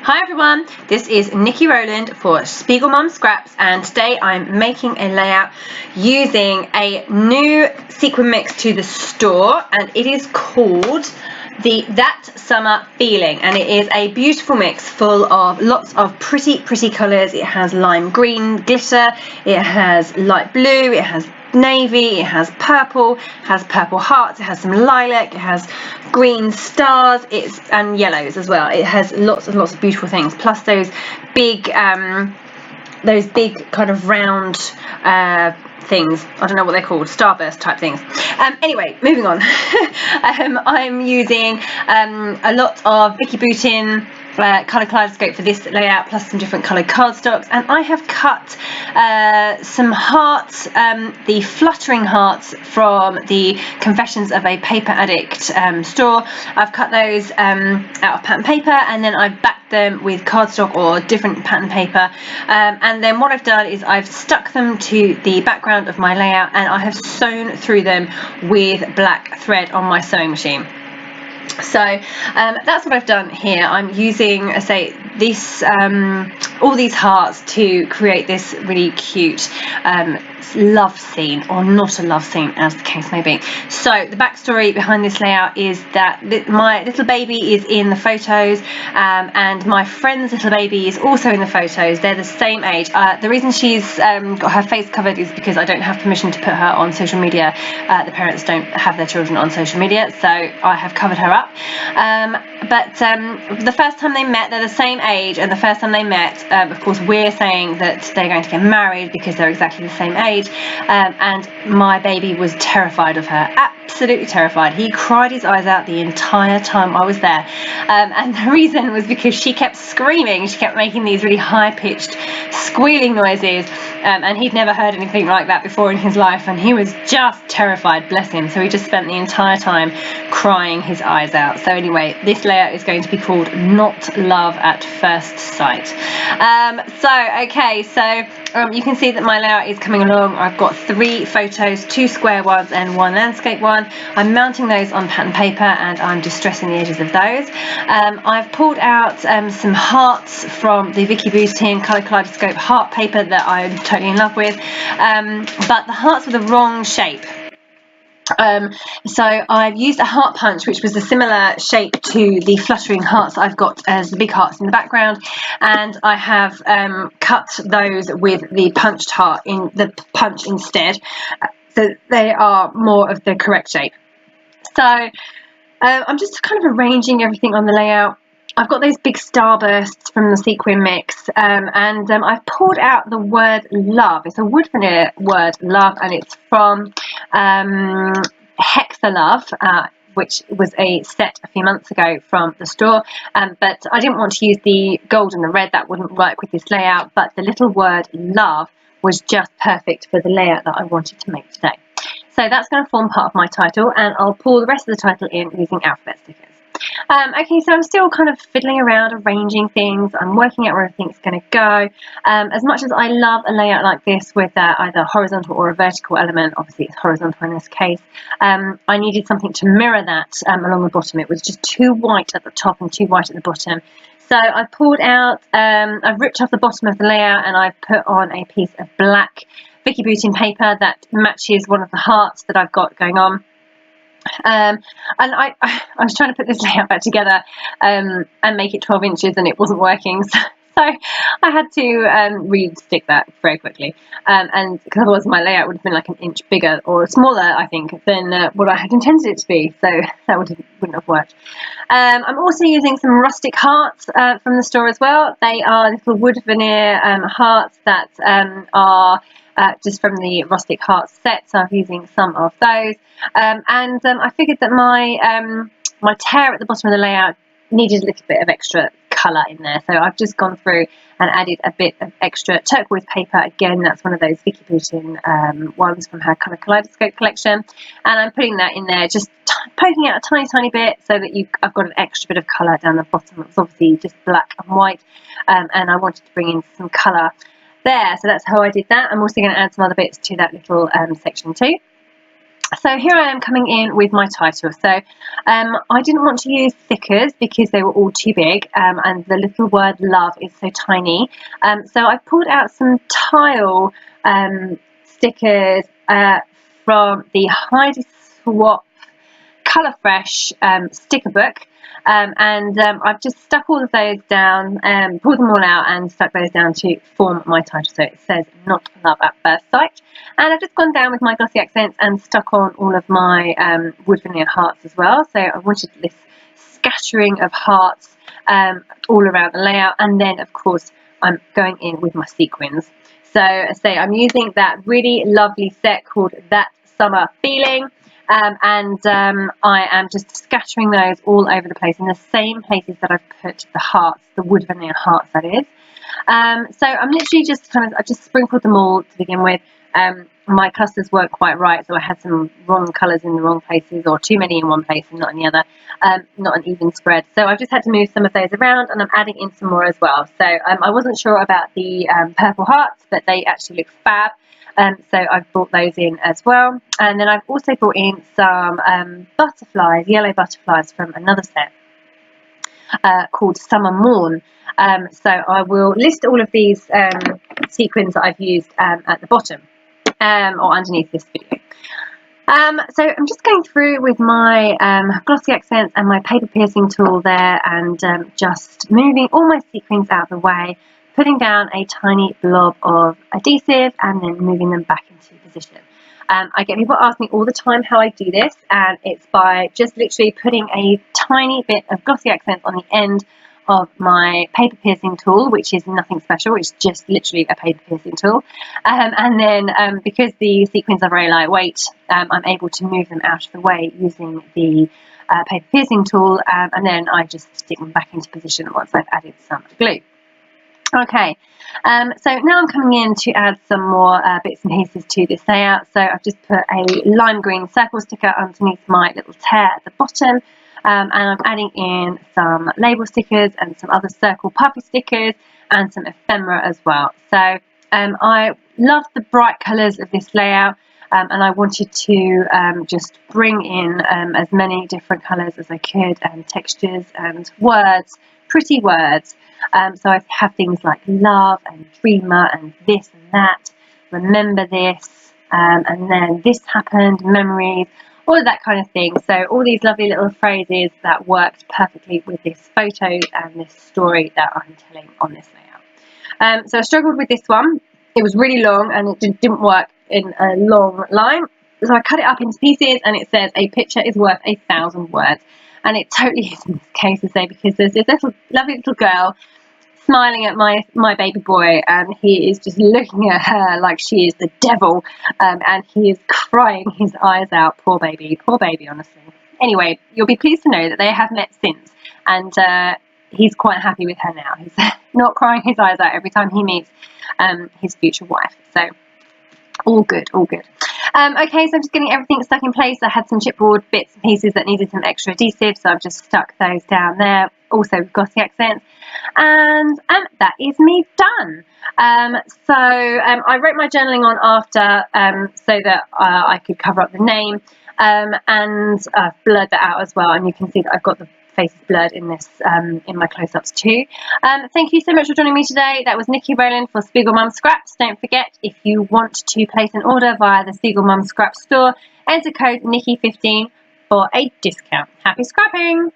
Hi everyone, this is Niki Rowland for Spiegel Mom Scraps, and today I'm making a layout using a new sequin mix to the store, and it is called That Summer Feeling, and it is a beautiful mix full of lots of pretty colours. It has lime green glitter, it has light blue, it has navy, it has purple hearts, it has some lilac, it has green stars, and yellows as well. It has lots of beautiful things, plus those big kind of round things. I don't know what they're called, starburst type things. Anyway, moving on. I'm using a lot of Vicki Boutin Color Kaleidescope for this layout, plus some different coloured cardstocks, and I have cut some hearts, the Fluttering Hearts from the Confessions of a Paper Addict store. I've cut those out of pattern paper, and then I've backed them with cardstock or different pattern paper, and then what I've done is I've stuck them to the background of my layout, and I have sewn through them with black thread on my sewing machine. So that's what I've done here. I'm using, I say, this all these hearts to create this really cute love scene, or not a love scene, as the case may be. So the backstory behind this layout is that my little baby is in the photos, and my friend's little baby is also in the photos. They're the same age. The reason she's got her face covered is because I don't have permission to put her on social media. The parents don't have their children on social media, so I have covered her up. But the first time they met, they're the same age, and the first time they met, of course, we're saying that they're going to get married because they're exactly the same age, and my baby was terrified of her, absolutely terrified. He cried his eyes out the entire time I was there, and the reason was because she kept screaming. She kept making these really high-pitched squealing noises, and he'd never heard anything like that before in his life, and he was just terrified, bless him. So he just spent the entire time crying his eyes out. So anyway, this layout is going to be called Not Love at First Sight. You can see that my layout is coming along. I've got 3 photos, 2 square ones and 1 landscape one. I'm mounting those on pattern paper, and I'm distressing the edges of those. I've pulled out some hearts from the Vicki Boutin Color Kaleidescope heart paper that I'm totally in love with, but the hearts were the wrong shape. So I've used a heart punch, which was a similar shape to the Fluttering Hearts I've got as the big hearts in the background, and I have cut those with the punched heart in the punch instead, so they are more of the correct shape. So I'm just kind of arranging everything on the layout. I've got those big starbursts from the sequin mix, and I've pulled out the word love. It's a wood veneer word, love, and it's from Hexa Love, which was a set a few months ago from the store, but I didn't want to use the gold and the red. That wouldn't work with this layout, but the little word love was just perfect for the layout that I wanted to make today. So that's going to form part of my title, and I'll pull the rest of the title in using alphabet stickers. Okay, so I'm still kind of fiddling around, arranging things. I'm working out where everything's going to go. As much as I love a layout like this with either a horizontal or a vertical element, obviously it's horizontal in this case, I needed something to mirror that along the bottom. It was just too white at the top and too white at the bottom. So I've pulled out, I've ripped off the bottom of the layout, and I've put on a piece of black Vicki Boutin paper that matches one of the hearts that I've got going on. And I was trying to put this layout back together and make it 12 inches, and it wasn't working, so I had to re-stick that very quickly, and because otherwise my layout would have been like an inch bigger or smaller, I think, than what I had intended it to be, so that wouldn't have worked. I'm also using some Rustic Hearts from the store as well. They are little wood veneer hearts that are just from the Rustic Hearts set, so I'm using some of those. I figured that my tear at the bottom of the layout needed a little bit of extra colour in there, so I've just gone through and added a bit of extra turquoise paper. Again, that's one of those Vicki Boutin ones from her Color Kaleidescope collection, and I'm putting that in there, just poking out a tiny bit so that I've got an extra bit of colour down the bottom. It's obviously just black and white, and I wanted to bring in some colour there, so that's how I did that. I'm also going to add some other bits to that little section too. So here I am coming in with my title. So I didn't want to use stickers because they were all too big, and the little word love is so tiny. So I pulled out some tile stickers from the Heidi Swap Colour Fresh sticker book, and I've just stuck all of those down, pulled them all out and stuck those down to form my title. So it says Not Love at First Sight, and I've just gone down with my glossy accents and stuck on all of my wood veneer hearts as well. So I wanted this scattering of hearts all around the layout, and then of course I'm going in with my sequins. So I say I'm using that really lovely set called That Summer Feelin, I am just scattering those all over the place in the same places that I've put the hearts, the wood veneer hearts, that is. So I'm literally just I just sprinkled them all to begin with. My clusters weren't quite right, so I had some wrong colours in the wrong places, or too many in one place and not in the other, not an even spread. So I've just had to move some of those around, and I'm adding in some more as well. So I wasn't sure about the purple hearts, but they actually look fab. So I've brought those in as well, and then I've also brought in some butterflies, yellow butterflies from another set called Summer Morn. So I will list all of these sequins that I've used at the bottom or underneath this video. So I'm just going through with my glossy accents and my paper piercing tool there, and just moving all my sequins out of the way, putting down a tiny blob of adhesive and then moving them back into position. I get people ask me all the time how I do this, and it's by just literally putting a tiny bit of glossy accent on the end of my paper piercing tool, which is nothing special, it's just literally a paper piercing tool, and then because the sequins are very lightweight, I'm able to move them out of the way using the paper piercing tool, and then I just stick them back into position once I've added some glue. Okay, so now I'm coming in to add some more bits and pieces to this layout. So I've just put a lime green circle sticker underneath my little tear at the bottom, and I'm adding in some label stickers and some other circle puffy stickers and some ephemera as well. So I love the bright colours of this layout, and I wanted to just bring in as many different colours as I could, and textures and words, pretty words. So I have things like love and dreamer and this and that, remember this, and then this happened, memories, all of that kind of thing. So all these lovely little phrases that worked perfectly with this photos and this story that I'm telling on this layout. So I struggled with this one. It was really long and it didn't work in a long line. So I cut it up into pieces, and it says a picture is worth 1,000 words. And it totally is in this case, I say, because there's this little lovely little girl smiling at my baby boy, and he is just looking at her like she is the devil, and he is crying his eyes out. Poor baby, honestly. Anyway, you'll be pleased to know that they have met since, and he's quite happy with her now. He's not crying his eyes out every time he meets his future wife. So all good, all good. Okay, so I'm just getting everything stuck in place. I had some chipboard bits and pieces that needed some extra adhesive, so I've just stuck those down there, also with glossy accents, and that is me done. So I wrote my journaling on after, so that I could cover up the name, and I've blurred that out as well, and you can see that I've got the faces blurred in this, in my close-ups too. Thank you so much for joining me today. That was Niki Rowland for Spiegel Mom Scraps. Don't forget, if you want to place an order via the Spiegel Mom Scraps store, enter code Niki15 for a discount. Happy scrapping!